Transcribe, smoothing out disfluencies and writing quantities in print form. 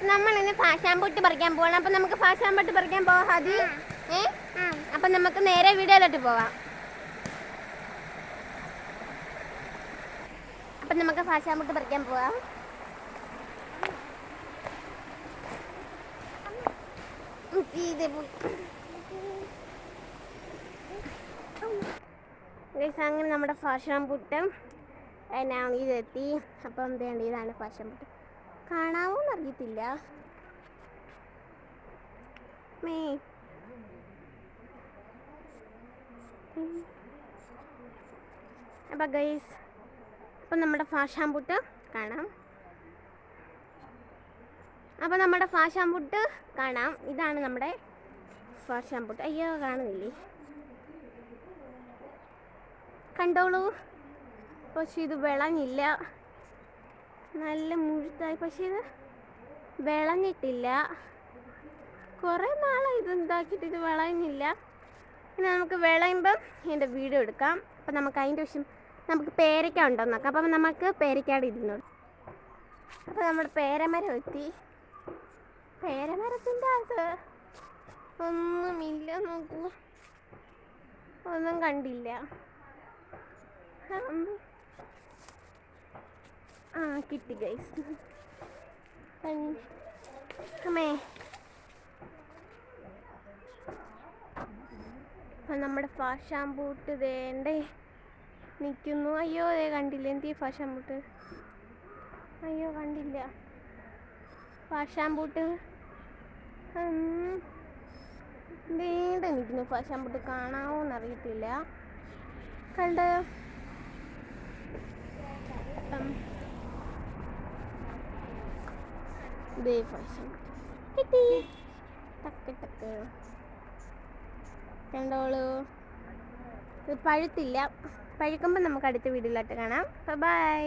നമ്മൾ ഇന്ന് ഫാഷാമ്പൂട്ട് പറിക്കാൻ പോകണം. അപ്പം നമുക്ക് ഫാഷാമ്പൂട്ട് പറിക്കാൻ പോവാം ഹാദി. അപ്പം നമുക്ക് നേരെ വീഡിയോയിലോട്ട് പോവാം. അപ്പം നമുക്ക് ഫാഷാമ്പൂട്ട് പറിക്കാൻ പോവാം. അങ്ങനെ നമ്മുടെ ഫാഷാമ്പൂട്ട് ഇതെത്തി. അപ്പം വേണ്ട ഇതാണ് ഫാഷാമ്പൂട്ട്. കാണാവോന്ന് അറിയത്തില്ല. അപ്പം ഗൈസ്, അപ്പം നമ്മുടെ ഫാഷാമ്പൂട്ട് കാണാം. അപ്പം നമ്മുടെ ഫാഷാമ്പൂട്ട് കാണാം. ഇതാണ് നമ്മുടെ ഫാഷാമ്പൂട്ട്. അയ്യോ, കാണുന്നില്ലേ? കണ്ടോളൂ. പക്ഷെ ഇത് വിളഞ്ഞില്ല. നല്ല മുഴുത്തായി, പക്ഷെ ഇത് വിളഞ്ഞിട്ടില്ല. കുറേ നാളായി ഇത് ഉണ്ടാക്കിയിട്ട് ഇത് വിളയുന്നില്ല. ഇനി നമുക്ക് വിളയുമ്പം ഇതിൻ്റെ വീഡിയോ എടുക്കാം. അപ്പം നമുക്ക് അതിൻ്റെ വശം നമുക്ക് പേരയ്ക്ക ഉണ്ടോ നോക്കാം. അപ്പം നമുക്ക് പേരയ്ക്കാട് ഇരുന്നോളൂ. അപ്പം നമ്മുടെ പേരമരം എത്തി. പേരമരത്തിൻ്റെ അത് ഒന്നുമില്ല. നോക്കൂ, ഒന്നും കണ്ടില്ല. കിട്ടി ഗൈസ്. അമ്മേ, നമ്മുടെ ഫാഷാമ്പൂട്ട് വേണ്ടേ നിൽക്കുന്നു. അയ്യോ, കണ്ടില്ല. എന്ത് ഫാഷാമ്പൂട്ട്? അയ്യോ, കണ്ടില്ല ഫാഷാമ്പൂട്ട്. വേണ്ട നിൽക്കുന്നു ഫാഷാമ്പൂട്ട്. കാണാവോന്നറിയത്തില്ല. കണ്ടോ? കിട്ടി. ടക്ക് ടക്ക്. കണ്ടോളൂ, ഇത് പഴുത്തില്ല. പഴുക്കുമ്പോൾ നമുക്ക് അടുത്ത വീഡിയോയിലോട്ട് കാണാം. ബൈ.